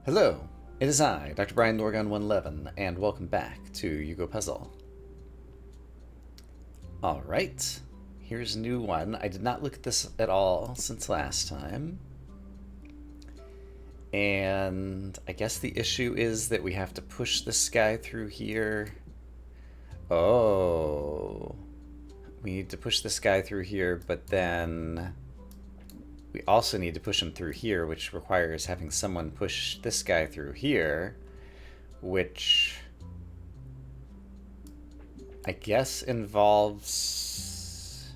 Hello, it is I, Dr. Brian Norgon 111, and welcome back to Yugo Puzzle. Alright, here's a new one. I did not look at this at all since last time. And I guess the issue is that we have to push this guy through here. Oh, we need to push this guy through here, but then we also need to push him through here, which requires having someone push this guy through here, which I guess involves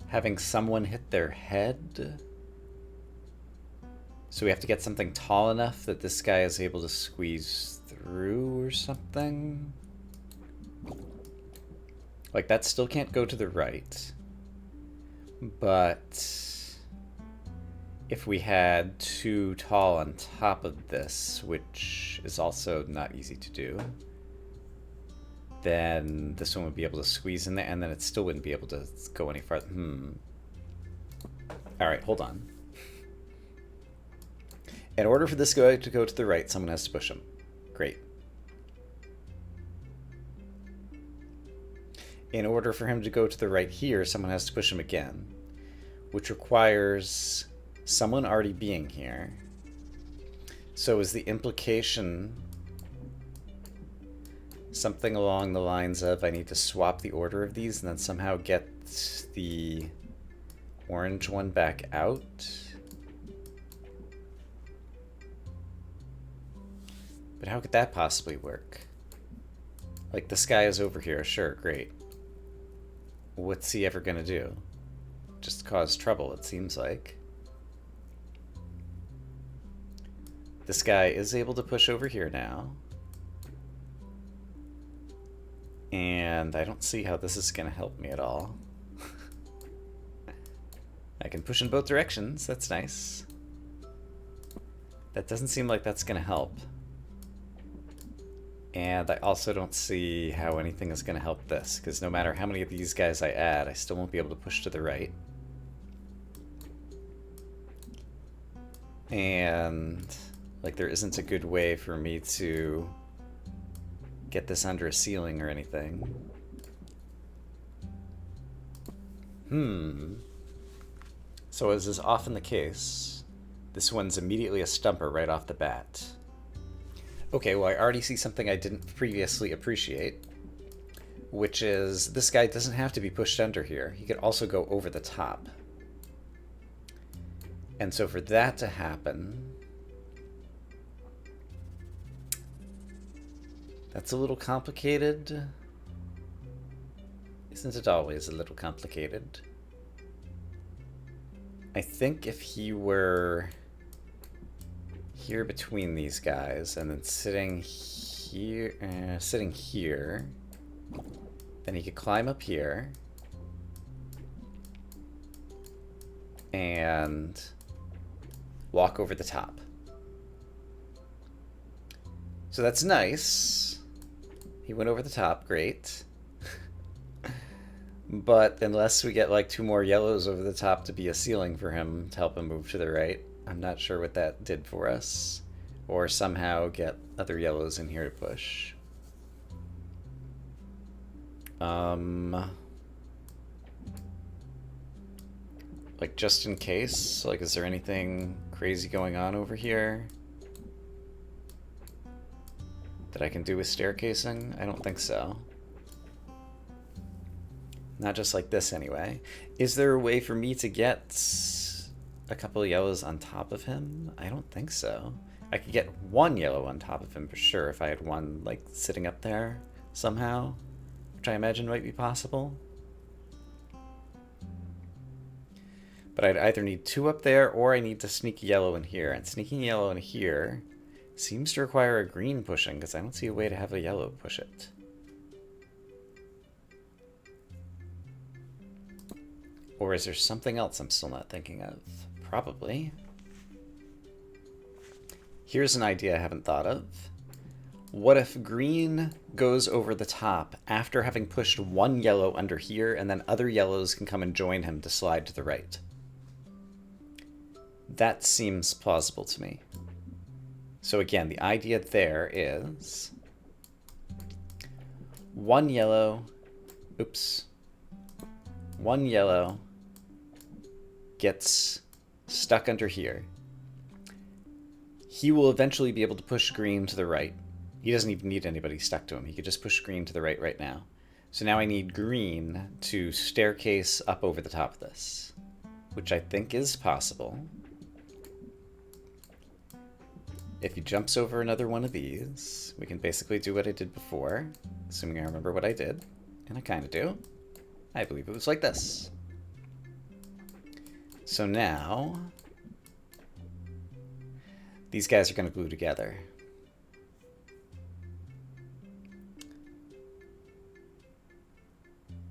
having someone hit their head. So we have to get something tall enough that this guy is able to squeeze through or something. Like, that still can't go to the right. But if we had two tall on top of this, which is also not easy to do, then this one would be able to squeeze in there, and then it still wouldn't be able to go any farther. Alright, hold on. In order for this guy to go to the right, someone has to push him. Great. In order for him to go to the right here, someone has to push him again, which requires someone already being here. So is the implication something along the lines of I need to swap the order of these and then somehow get the orange one back out? But how could that possibly work? Like, this guy is over here, sure, great. What's he ever gonna do? Just cause trouble, it seems like. This guy is able to push over here now. And I don't see how this is gonna help me at all. I can push in both directions, that's nice. That doesn't seem like that's gonna help. And I also don't see how anything is going to help this, because no matter how many of these guys I add, I still won't be able to push to the right. And, like, there isn't a good way for me to get this under a ceiling or anything. So as is often the case, this one's immediately a stumper right off the bat. Okay, well, I already see something I didn't previously appreciate, which is this guy doesn't have to be pushed under here. He could also go over the top. And so for that to happen, that's a little complicated. Isn't it always a little complicated? I think if he were here between these guys and then sitting here, then he could climb up here and walk over the top. So that's nice. He went over the top, great. But unless we get like two more yellows over the top to be a ceiling for him to help him move to the right, I'm not sure what that did for us. Or somehow get other yellows in here to push. Like, just in case, like, is there anything crazy going on over here that I can do with staircasing? I don't think so. Not just like this, anyway. Is there a way for me to get a couple of yellows on top of him? I don't think so. I could get one yellow on top of him for sure if I had one, like, sitting up there somehow, which I imagine might be possible. But I'd either need two up there or I need to sneak yellow in here. And sneaking yellow in here seems to require a green pushing because I don't see a way to have a yellow push it. Or is there something else I'm still not thinking of? Probably. Here's an idea I haven't thought of. What if green goes over the top after having pushed one yellow under here, and then other yellows can come and join him to slide to the right? That seems plausible to me. So again, the idea there is one yellow, oops, one yellow gets stuck under here. He will eventually be able to push green to the right. He doesn't even need anybody stuck to him. He could just push green to the right now. So now I need green to staircase up over the top of this, which I think is possible. If he jumps over another one of these, we can basically do what I did before, assuming I remember what I did, and I kind of do. I believe it was like this. So now, these guys are going to glue together.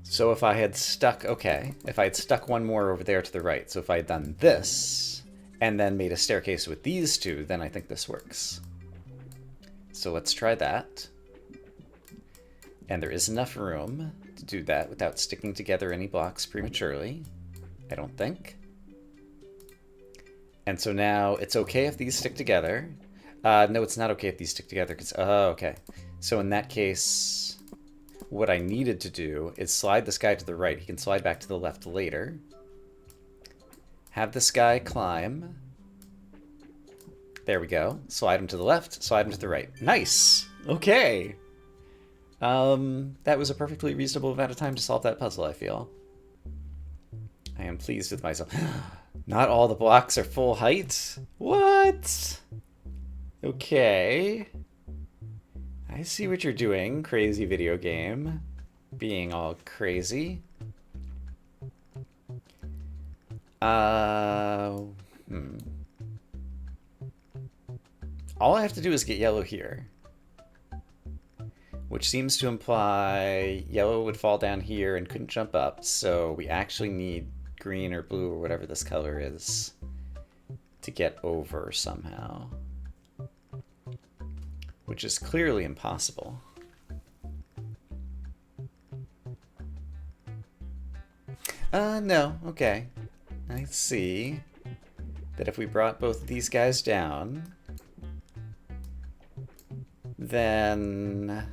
So if I had stuck, okay, if I had stuck one more over there to the right, so if I had done this, and then made a staircase with these two, then I think this works. So let's try that. And there is enough room to do that without sticking together any blocks prematurely, I don't think. And so now it's okay if these stick together. No, it's not okay if these stick together, because, oh, okay. So in that case, what I needed to do is slide this guy to the right. He can slide back to the left later. Have this guy climb. There we go. Slide him to the left, slide him to the right. Nice! Okay! That was a perfectly reasonable amount of time to solve that puzzle, I feel. I am pleased with myself. Not all the blocks are full height? What? Okay. I see what you're doing, crazy video game. Being all crazy. All I have to do is get yellow here. Which seems to imply yellow would fall down here and couldn't jump up, so we actually need green or blue or whatever this color is to get over somehow. Which is clearly impossible. No, okay. I see that if we brought both of these guys down, then...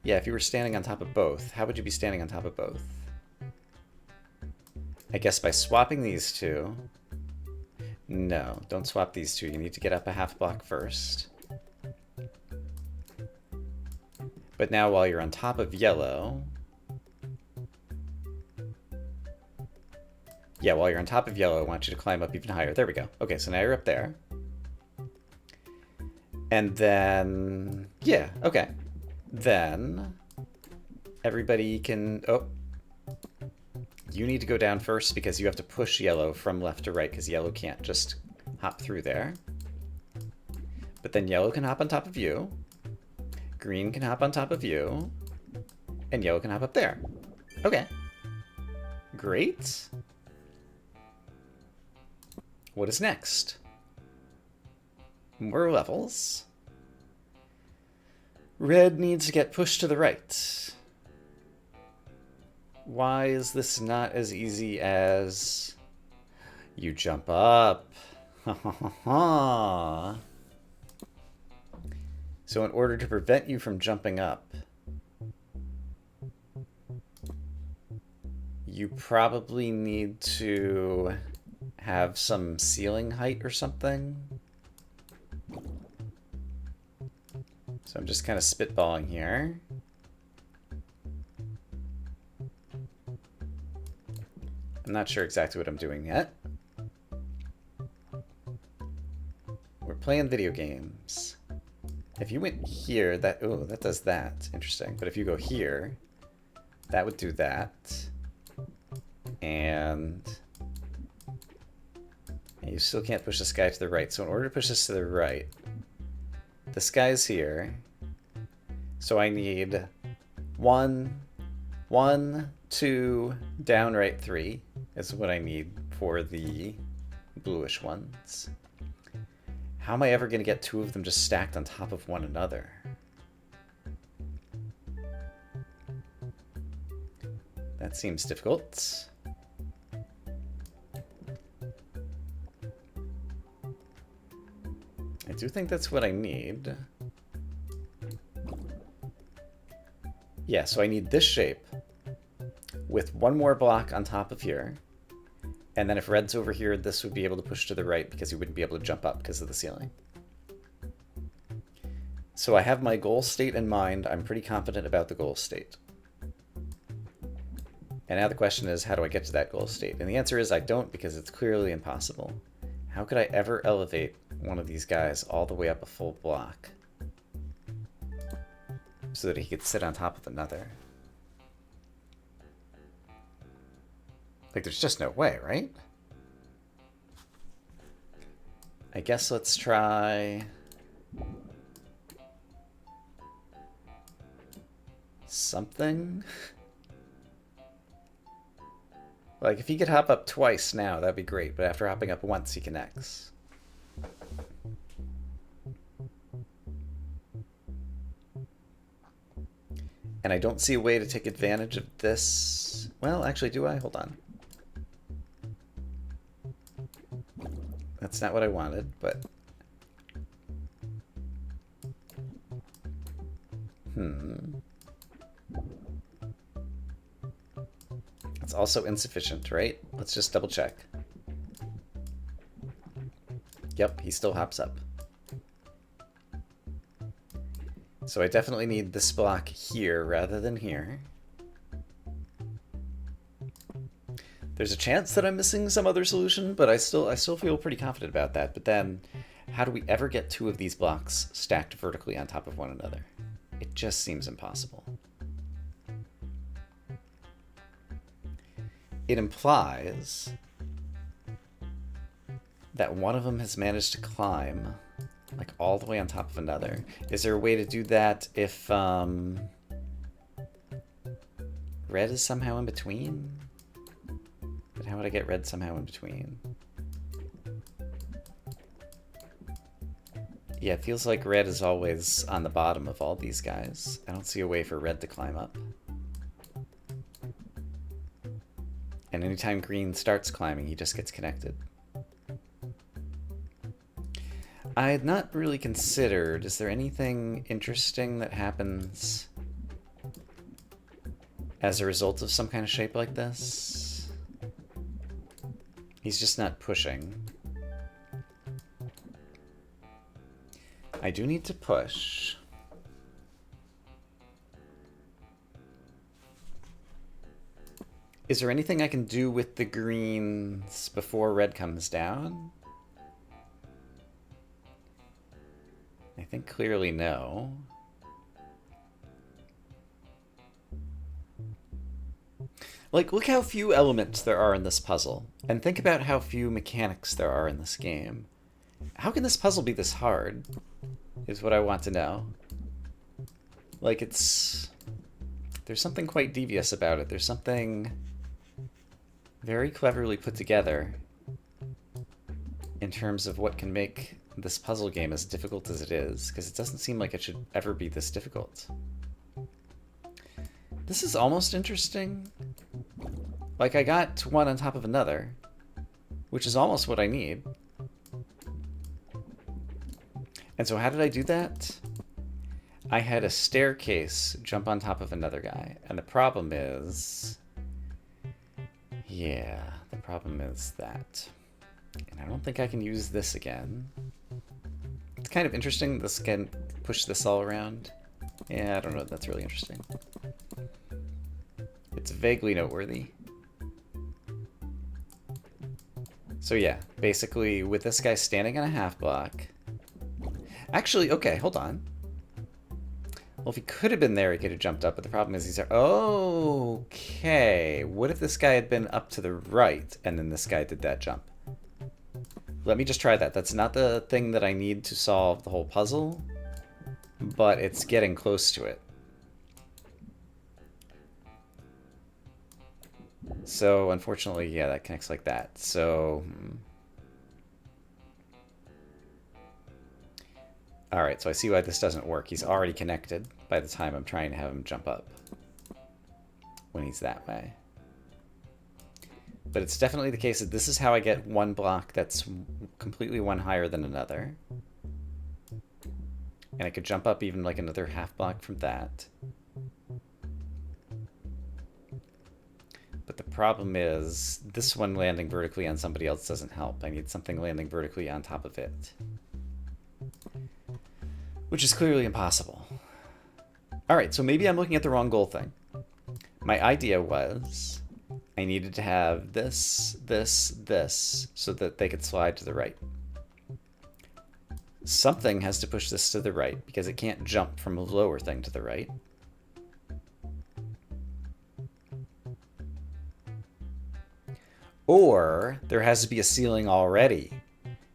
yeah, if you were standing on top of both, how would you be standing on top of both? I guess by swapping these two... no, don't swap these two. You need to get up a half block first. But now while you're on top of yellow... yeah, while you're on top of yellow, I want you to climb up even higher. There we go. Okay, so now you're up there. And then... yeah, okay. Then... everybody can... oh. You need to go down first because you have to push yellow from left to right because yellow can't just hop through there. But then yellow can hop on top of you. Green can hop on top of you. And yellow can hop up there. Okay. Great. What is next? More levels. Red needs to get pushed to the right. Why is this not as easy as you jump up? So in order to prevent you from jumping up, you probably need to have some ceiling height or something. So I'm just kind of spitballing here. I'm not sure exactly what I'm doing yet. We're playing video games. If you went here, that... oh, that does that. Interesting. But if you go here, that would do that. And you still can't push this guy to the right. So in order to push this to the right, this guy's here. So I need 1, 2, down right 3 is what I need for the bluish ones. How am I ever going to get 2 of them just stacked on top of one another? That seems difficult. I do think that's what I need. Yeah, so I need this shape with one more block on top of here. And then if red's over here, this would be able to push to the right because he wouldn't be able to jump up because of the ceiling. So I have my goal state in mind. I'm pretty confident about the goal state. And now the question is, how do I get to that goal state? And the answer is I don't, because it's clearly impossible. How could I ever elevate one of these guys all the way up a full block so that he could sit on top of another? Like, there's just no way, right? I guess let's try something. Like, if he could hop up twice now, that'd be great, but after hopping up once, he connects. And I don't see a way to take advantage of this. Well, actually, do I? Hold on. That's not what I wanted, but... It's also insufficient, right? Let's just double check. Yep, he still hops up. So I definitely need this block here rather than here. There's a chance that I'm missing some other solution, but I still feel pretty confident about that. But then, how do we ever get two of these blocks stacked vertically on top of one another? It just seems impossible. It implies that one of them has managed to climb like all the way on top of another. Is there a way to do that if red is somehow in between? But how would I get red somehow in between? Yeah, it feels like red is always on the bottom of all these guys. I don't see a way for red to climb up. And anytime green starts climbing, he just gets connected. I had not really considered, is there anything interesting that happens as a result of some kind of shape like this? He's just not pushing. I do need to push. Is there anything I can do with the greens before red comes down? I think clearly no. Like, look how few elements there are in this puzzle, and think about how few mechanics there are in this game. How can this puzzle be this hard, is what I want to know. Like, there's something quite devious about it. There's something very cleverly put together in terms of what can make this puzzle game as difficult as it is, because it doesn't seem like it should ever be this difficult. This is almost interesting. Like, I got one on top of another, which is almost what I need. And so how did I do that? I had a staircase jump on top of another guy, and the problem is... yeah, the problem is that. And I don't think I can use this again. It's kind of interesting, this can push this all around. Yeah, I don't know if that's really interesting. It's vaguely noteworthy. So yeah, basically with this guy standing on a half block... Actually, okay, hold on. Well, if he could have been there, he could have jumped up, but the problem is he's... Okay, what if this guy had been up to the right, and then this guy did that jump? Let me just try that. That's not the thing that I need to solve the whole puzzle, but it's getting close to it. So, unfortunately, yeah, that connects like that. So... Alright, so I see why this doesn't work. He's already connected by the time I'm trying to have him jump up when he's that way. But it's definitely the case that this is how I get one block that's completely one higher than another. And I could jump up even like another half block from that. But the problem is, this one landing vertically on somebody else doesn't help. I need something landing vertically on top of it. Which is clearly impossible. Alright, so maybe I'm looking at the wrong goal thing. My idea was I needed to have this, this, so that they could slide to the right. Something has to push this to the right, because it can't jump from a lower thing to the right. Or there has to be a ceiling already.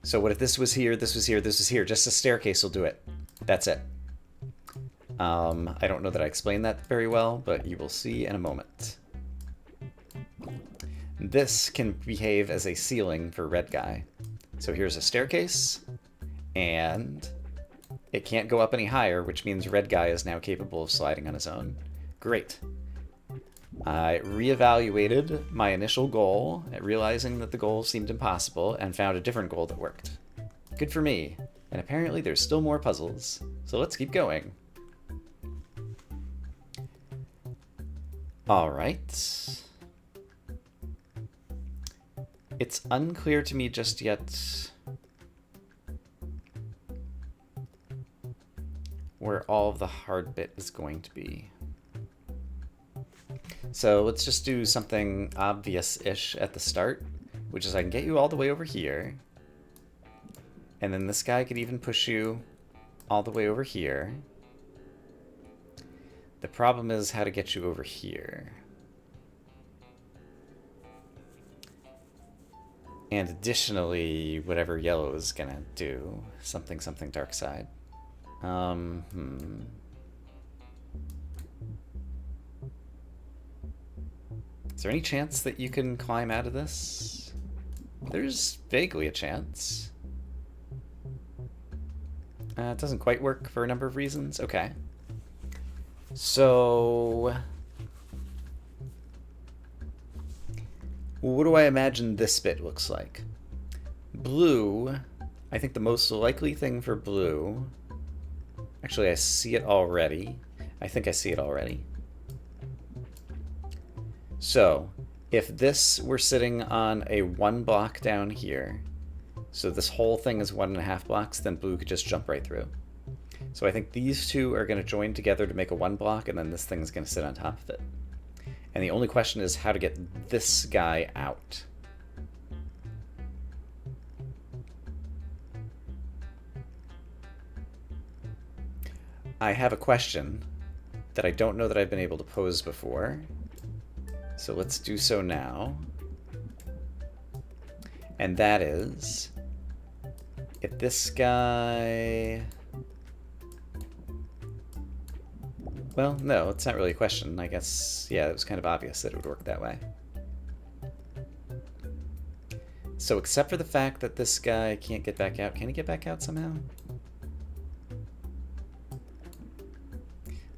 So what if this was here, this was here, this was here? Just a staircase will do it. That's it. I don't know that I explained that very well, but you will see in a moment. This can behave as a ceiling for red guy. So here's a staircase, and it can't go up any higher, which means red guy is now capable of sliding on his own. Great. I reevaluated my initial goal, realizing that the goal seemed impossible, and found a different goal that worked. Good for me. And apparently there's still more puzzles, so let's keep going. Alright. It's unclear to me just yet where all of the hard bit is going to be. So let's just do something obvious-ish at the start, which is I can get you all the way over here, and then this guy could even push you all the way over here. The problem is how to get you over here. And additionally, whatever yellow is gonna do, something dark side. Is there any chance that you can climb out of this? There's vaguely a chance. It doesn't quite work for a number of reasons. Okay. So what do I imagine this bit looks like? Blue, I think the most likely thing for blue, actually I see it already. I think I see it already. So if this were sitting on a 1 block down here, so this whole thing is 1.5 blocks, then blue could just jump right through. So I think these two are going to join together to make a 1 block, and then this thing is going to sit on top of it. And the only question is how to get this guy out. I have a question that I don't know that I've been able to pose before. So let's do so now. And that is, if this guy... Well, no, it's not really a question. I guess, yeah, it was kind of obvious that it would work that way. So except for the fact that this guy can't get back out, can he get back out somehow?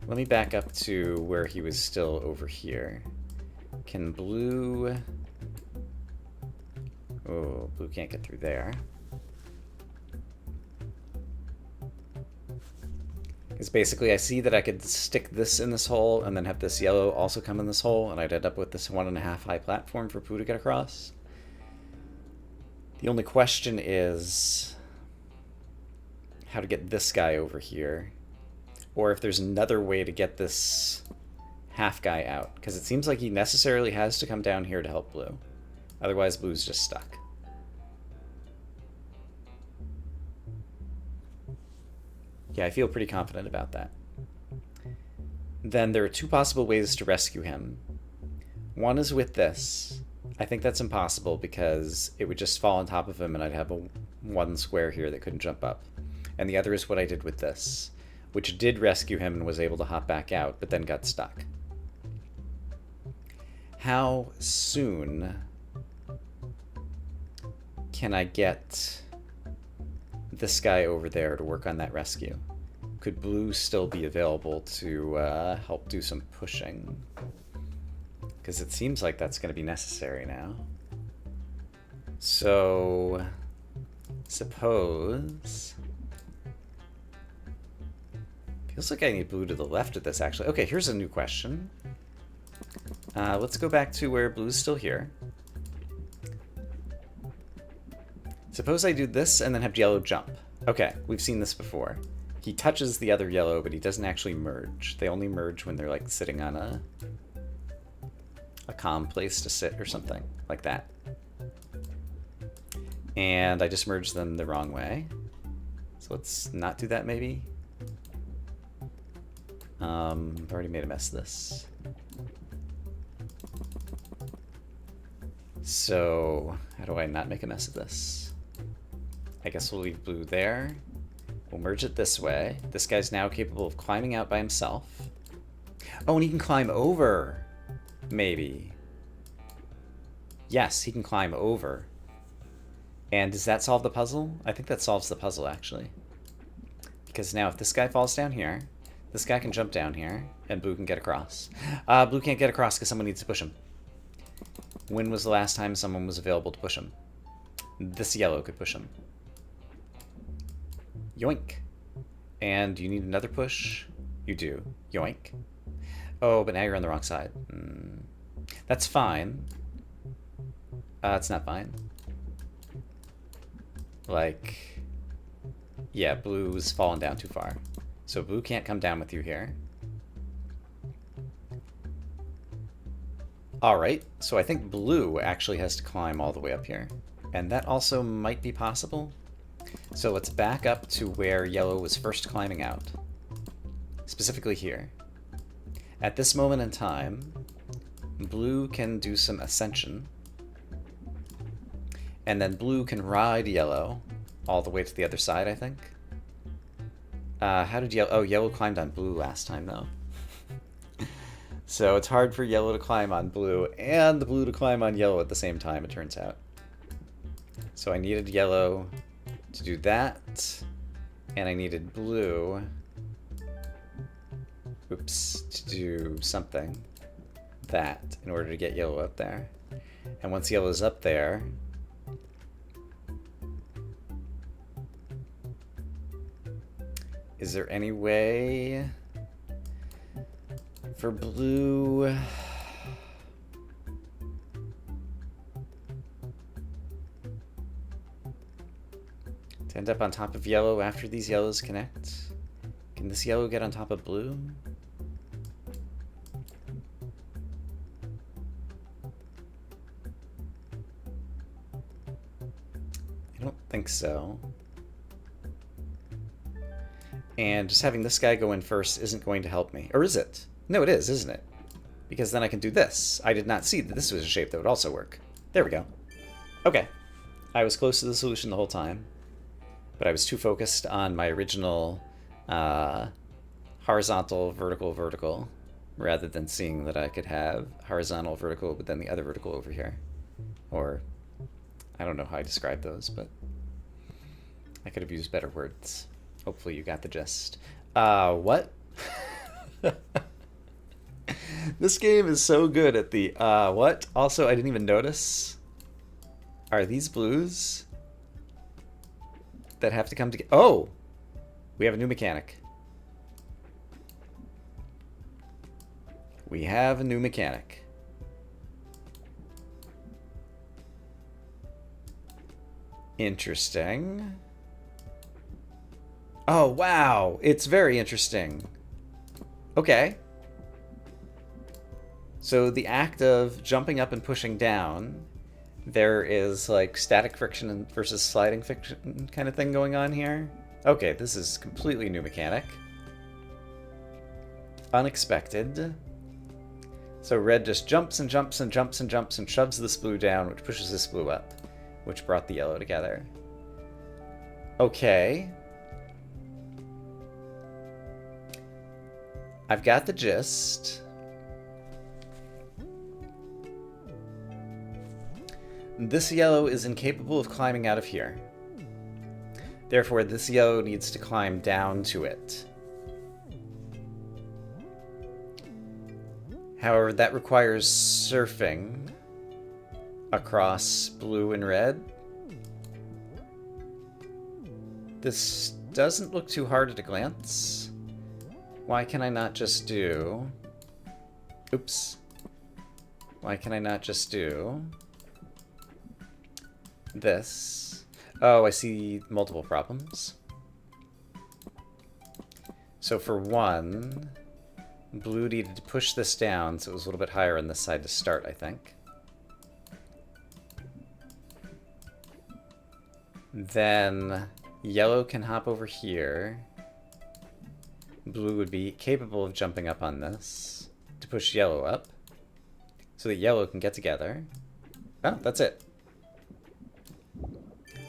Let me back up to where he was still over here. Can blue... Oh, blue can't get through there. Because basically I see that I could stick this in this hole and then have this yellow also come in this hole, and I'd end up with this 1.5 high platform for Pooh to get across. The only question is how to get this guy over here, or if there's another way to get this half guy out, because it seems like he necessarily has to come down here to help blue. Otherwise blue's just stuck. Yeah, I feel pretty confident about that. Then there are 2 possible ways to rescue him. One is with this. I think that's impossible because it would just fall on top of him and I'd have a 1 square here that couldn't jump up. And the other is what I did with this, which did rescue him and was able to hop back out, but then got stuck. How soon can I get this guy over there to work on that rescue? Could blue still be available to help do some pushing? Because it seems like that's going to be necessary now. So, suppose Feels like I need blue to the left of this, actually. Okay, here's a new question. Let's go back to where blue's still here. Suppose I do this and then have yellow jump. Okay, we've seen this before. He touches the other yellow, but he doesn't actually merge. They only merge when they're like sitting on a calm place to sit or something like that. And I just merged them the wrong way. So let's not do that maybe. I've already made a mess of this. So how do I not make a mess of this? I guess we'll leave blue there. We'll merge it this way. This guy's now capable of climbing out by himself. Oh, and he can climb over. Maybe. Yes, he can climb over. And does that solve the puzzle? I think that solves the puzzle, actually. Because now if this guy falls down here, this guy can jump down here, and blue can get across. Blue can't get across because someone needs to push him. When was the last time someone was available to push him? This yellow could push him. Yoink. And you need another push? You do. Yoink. Oh, but now you're on the wrong side. That's fine. It's not fine. Like, yeah, blue's fallen down too far. So blue can't come down with you here. Alright, so I think blue actually has to climb all the way up here. And that also might be possible. So let's back up to where yellow was first climbing out. Specifically here. At this moment in time, blue can do some ascension. And then blue can ride yellow all the way to the other side, I think. How did yellow... Oh, yellow climbed on blue last time, though. So it's hard for yellow to climb on blue and the blue to climb on yellow at the same time, it turns out. So I needed yellow to do that, and I needed blue, oops, to do something, that, in order to get yellow up there. And once yellow's up there, is there any way for blue to end up on top of yellow after these yellows connect? Can this yellow get on top of blue? I don't think so. And just having this guy go in first isn't going to help me. Or is it? No, it is, isn't it? Because then I can do this. I did not see that this was a shape that would also work. There we go. Okay. I was close to the solution the whole time, but I was too focused on my original horizontal, vertical, vertical, rather than seeing that I could have horizontal, vertical, but then the other vertical over here. Or, I don't know how I describe those, but I could have used better words. Hopefully you got the gist. What? This game is so good at the, what? Also, I didn't even notice. Are these blues that have to come together? Oh! We have a new mechanic. We have a new mechanic. Interesting. Oh, wow! It's very interesting. Okay. So the act of jumping up and pushing down, there is like static friction versus sliding friction kind of thing going on here. Okay, this is completely new mechanic. Unexpected. So red just jumps and jumps and jumps and jumps and shoves this blue down, which pushes this blue up, which brought the yellow together. Okay. I've got the gist. This yellow is incapable of climbing out of here. Therefore, this yellow needs to climb down to it. However, that requires surfing across blue and red. This doesn't look too hard at a glance. Why can I not just do... Oops. Why can I not just do... this? Oh, I see multiple problems. So for one, blue needed to push this down, so it was a little bit higher on this side to start, I think. Then yellow can hop over here. Blue would be capable of jumping up on this to push yellow up so that yellow can get together. Oh, that's it.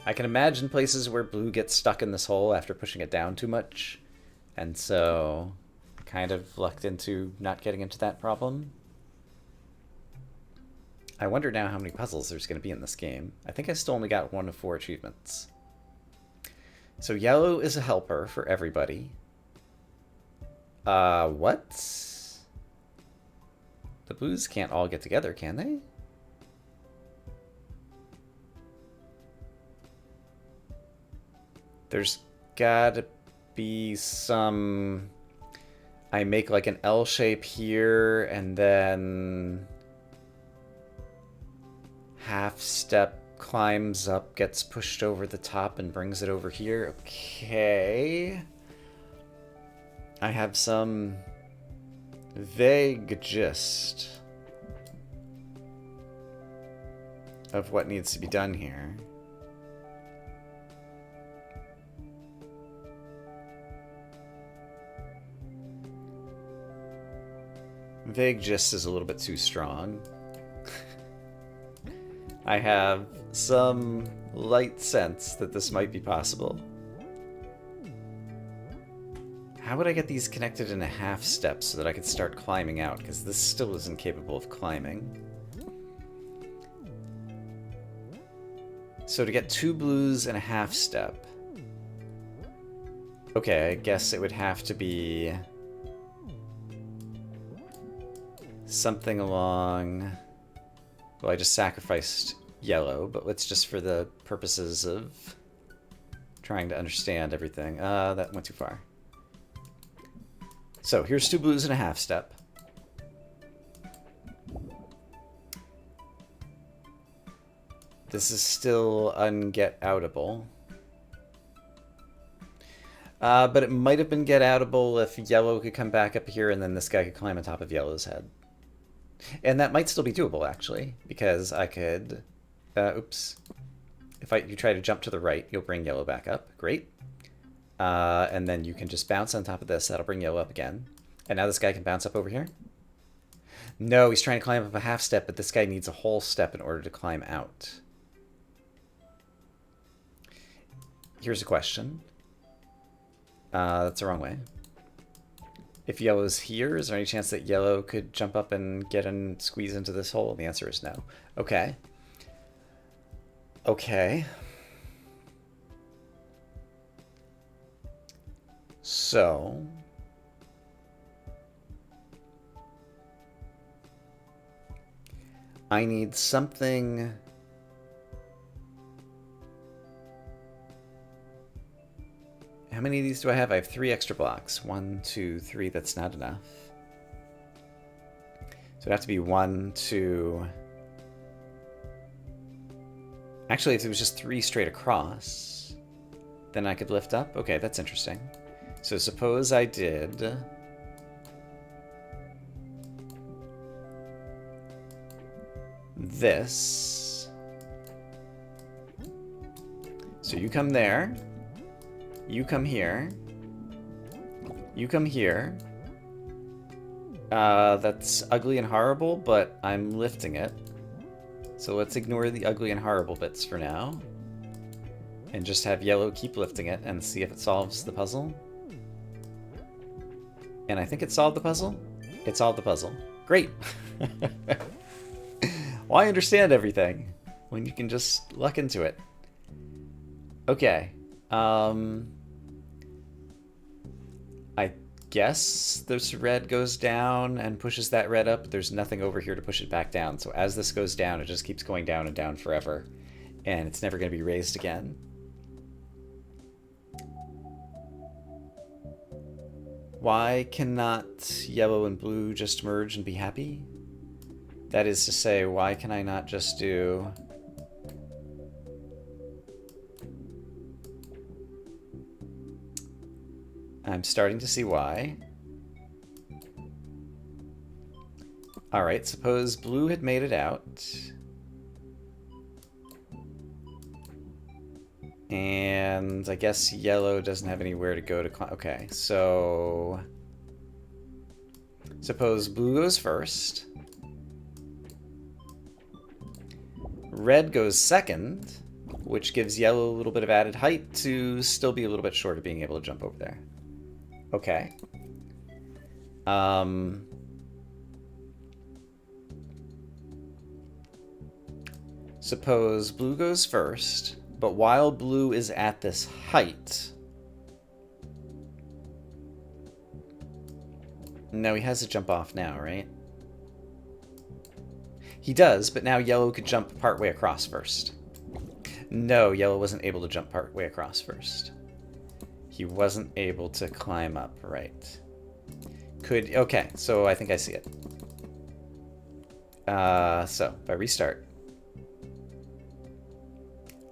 I can imagine places where blue gets stuck in this hole after pushing it down too much, and so kind of lucked into not getting into that problem. I wonder now how many puzzles there's going to be in this game. I think I still only got 1 of 4 achievements. So yellow is a helper for everybody. What? The blues can't all get together, can they? There's gotta be some... I make like an L shape here, and then... half step climbs up, gets pushed over the top, and brings it over here. Okay. I have some vague gist of what needs to be done here. Vague gist is a little bit too strong. I have some light sense that this might be possible. How would I get these connected in a half step so that I could start climbing out? Because this still isn't capable of climbing. So to get 2 blues in a half step... Okay, I guess it would have to be... something along... Well, I just sacrificed yellow, but let's just for the purposes of trying to understand everything. That went too far. So here's 2 blues and a half step. This is still unget-outable. But it might have been get-outable if yellow could come back up here and then this guy could climb on top of yellow's head. And that might still be doable, actually, because I could... oops. If you try to jump to the right, you'll bring yellow back up. Great. And then you can just bounce on top of this. That'll bring yellow up again. And now this guy can bounce up over here. No, he's trying to climb up a half step, but this guy needs a whole step in order to climb out. Here's a question. That's the wrong way. If yellow's here, is there any chance that yellow could jump up and get and squeeze into this hole? The answer is no. Okay. Okay. So... I need something... How many of these do I have? I have 3 extra blocks. 1, 2, 3. That's not enough. So it'd have to be 1, 2... Actually, if it was just 3 straight across, then I could lift up. Okay, that's interesting. So suppose I did... this. So you come there. You come here. You come here. That's ugly and horrible, but I'm lifting it. So let's ignore the ugly and horrible bits for now. And just have yellow keep lifting it and see if it solves the puzzle. And I think it solved the puzzle. It solved the puzzle. Great! Why understand everything when you can just luck into it? Okay. I guess this red goes down and pushes that red up. There's nothing over here to push it back down. So as this goes down, it just keeps going down and down forever. And it's never going to be raised again. Why cannot yellow and blue just merge and be happy? That is to say, why can I not just do... I'm starting to see why. Alright, suppose blue had made it out. And I guess yellow doesn't have anywhere to go to climb. Okay, so... Suppose blue goes first. Red goes second, which gives yellow a little bit of added height to still be a little bit short of being able to jump over there. Okay. Suppose blue goes first, but while blue is at this height... No, he has to jump off now, right? He does, but now yellow could jump partway across first. No, yellow wasn't able to jump partway across first. He wasn't able to climb up, right. Could... Okay, so I think I see it. So, if I restart...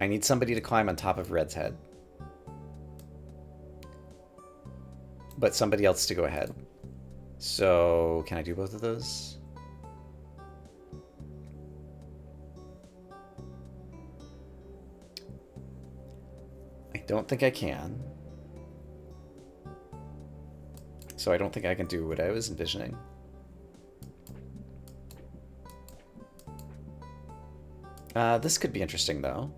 I need somebody to climb on top of red's head. But somebody else to go ahead. So, can I do both of those? I don't think I can. So I don't think I can do what I was envisioning. This could be interesting, though.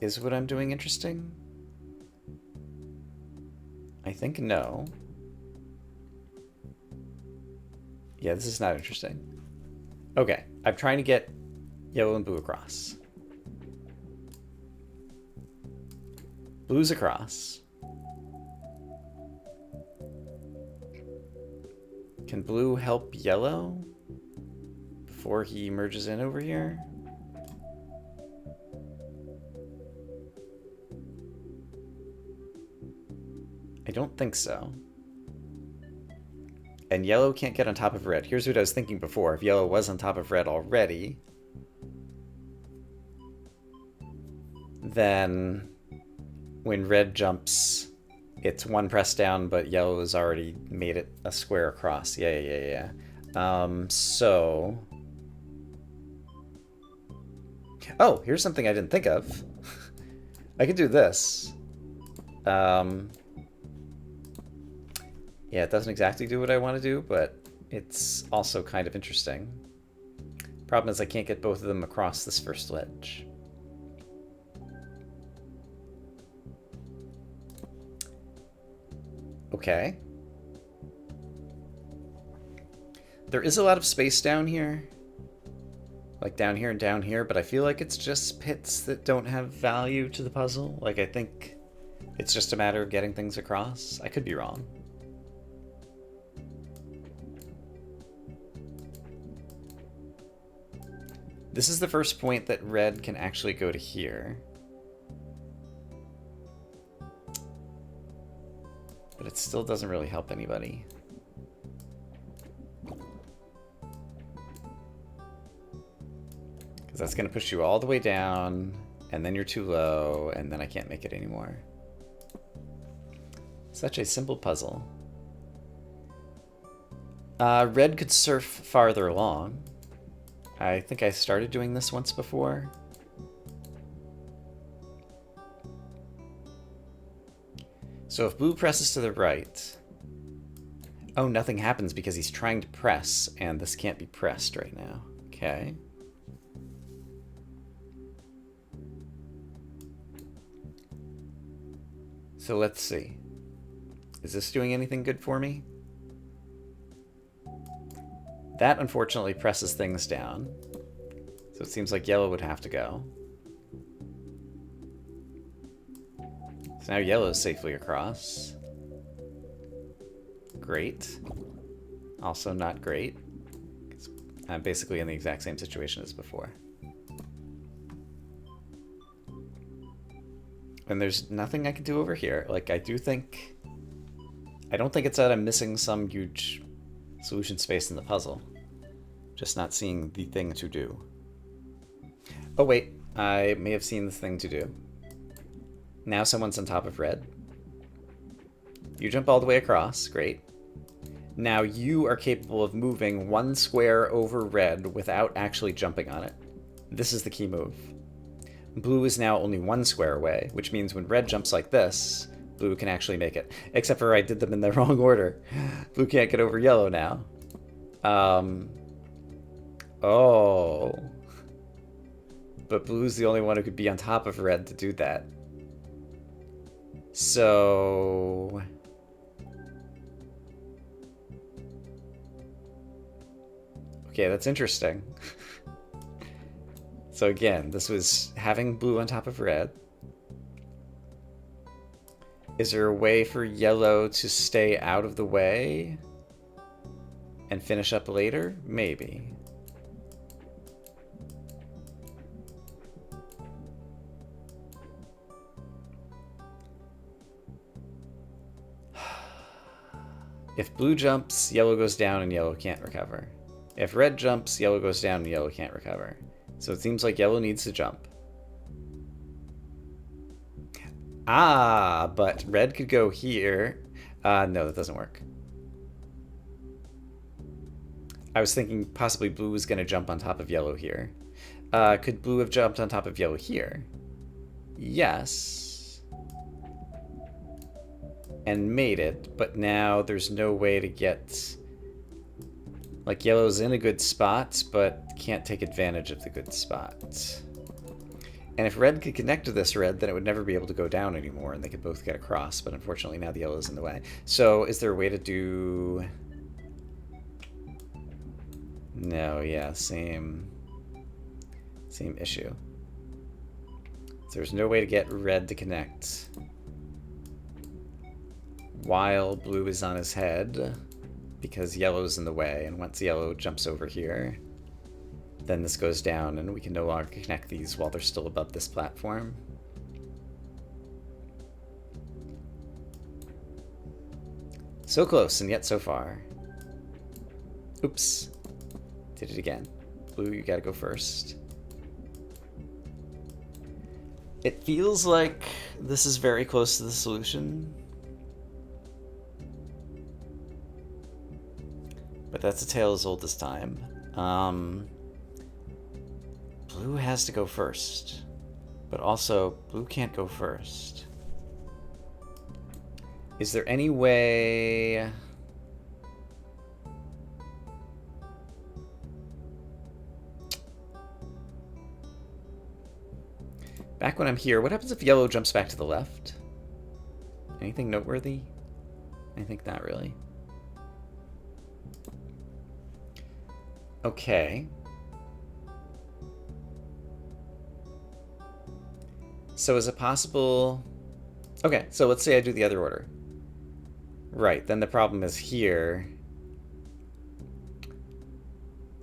Is what I'm doing interesting? I think no. Yeah, this is not interesting. Okay, I'm trying to get yellow and blue across. Blue's across. Can blue help yellow before he merges in over here? I don't think so. And yellow can't get on top of red. Here's what I was thinking before. If yellow was on top of red already, then when red jumps, it's one press down, but yellow has already made it a square across. Yeah. So... Oh, here's something I didn't think of. I could do this. Yeah, it doesn't exactly do what I want to do, but it's also kind of interesting. Problem is I can't get both of them across this first ledge. Okay. There is a lot of space down here. Like down here and down here, but I feel like it's just pits that don't have value to the puzzle. Like I think it's just a matter of getting things across. I could be wrong. This is the first point that red can actually go to here. But it still doesn't really help anybody. Because that's going to push you all the way down, and then you're too low, and then I can't make it anymore. Such a simple puzzle. Red could surf farther along. I think I started doing this once before. So if blue presses to the right... Oh, nothing happens because he's trying to press, and this can't be pressed right now. Okay. So let's see. Is this doing anything good for me? That, unfortunately, presses things down. So it seems like yellow would have to go. So now yellow is safely across. Great. Also not great. I'm basically in the exact same situation as before. And there's nothing I can do over here. Like, I don't think it's that I'm missing some huge solution space in the puzzle. Just not seeing the thing to do. Oh wait, I may have seen the thing to do. Now someone's on top of red. You jump all the way across, great. Now you are capable of moving one square over red without actually jumping on it. This is the key move. Blue is now only one square away, which means when red jumps like this, blue can actually make it. Except for I did them in the wrong order. Blue can't get over yellow now. Oh. But blue's the only one who could be on top of red to do that. So... okay, that's interesting. So again, this was having blue on top of red. Is there a way for yellow to stay out of the way and finish up later? Maybe. If blue jumps, yellow goes down and yellow can't recover. If red jumps, yellow goes down and yellow can't recover. So it seems like yellow needs to jump. Ah, but red could go here. No, that doesn't work. I was thinking possibly blue was going to jump on top of yellow here. Could blue have jumped on top of yellow here? Yes. And made it, but now there's no way to get... like, yellow's in a good spot, but can't take advantage of the good spot. And if red could connect to this red, then it would never be able to go down anymore, and they could both get across, but unfortunately now the yellow's in the way. So, is there a way to do... no, yeah, same issue. So there's no way to get red to connect while blue is on his head, because yellow's in the way, and once yellow jumps over here, then this goes down, and we can no longer connect these while they're still above this platform. So close, and yet so far. Oops. Did it again. Blue, you gotta go first. It feels like this is very close to the solution. But that's a tale as old as time. Blue has to go first. But also, blue can't go first. Is there any way... back when I'm here, what happens if yellow jumps back to the left? Anything noteworthy? I think not really. Okay. So is it possible... okay, so let's say I do the other order. Right, then the problem is here.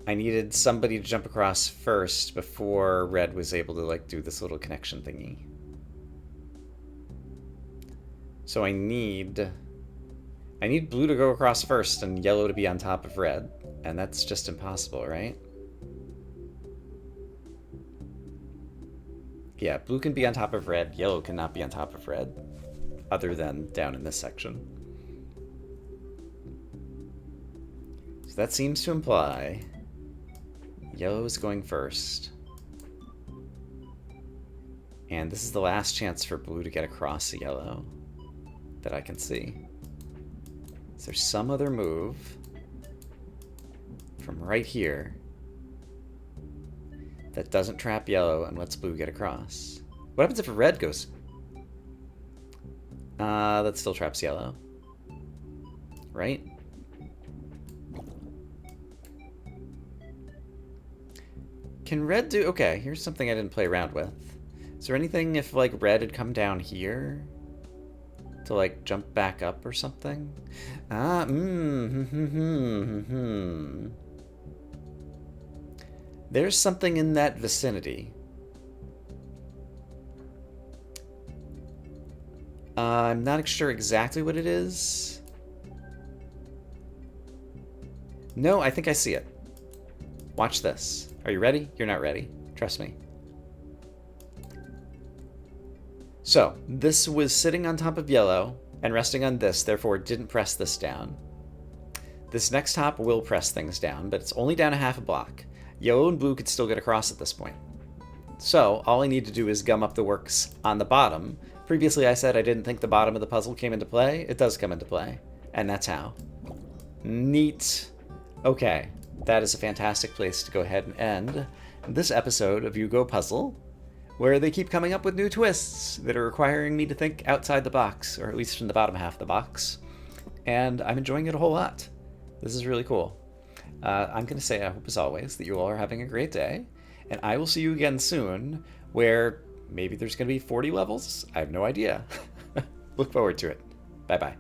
I needed somebody to jump across first before red was able to, like, do this little connection thingy. So I need blue to go across first and yellow to be on top of red. And that's just impossible, right? Yeah, blue can be on top of red, yellow cannot be on top of red, other than down in this section. So that seems to imply yellow is going first. And this is the last chance for blue to get across the yellow that I can see. Is there some other move from right here that doesn't trap yellow and lets blue get across? What happens if red goes? That still traps yellow. Right? Can red do... okay, here's something I didn't play around with. Is there anything if, like, red had come down here to, like, jump back up or something? There's something in that vicinity. I'm not sure exactly what it is. No, I think I see it. Watch this. Are you ready? You're not ready. Trust me. So, this was sitting on top of yellow and resting on this, therefore it didn't press this down. This next top will press things down, but it's only down a half a block. Yellow and blue could still get across at this point. So, all I need to do is gum up the works on the bottom. Previously I said I didn't think the bottom of the puzzle came into play. It does come into play, and that's how. Neat. Okay, that is a fantastic place to go ahead and end this episode of Yugo Puzzle, where they keep coming up with new twists that are requiring me to think outside the box, or at least in the bottom half of the box. And I'm enjoying it a whole lot. This is really cool. I'm going to say I hope, as always, that you all are having a great day, and I will see you again soon, where maybe there's going to be 40 levels? I have no idea. Look forward to it. Bye-bye.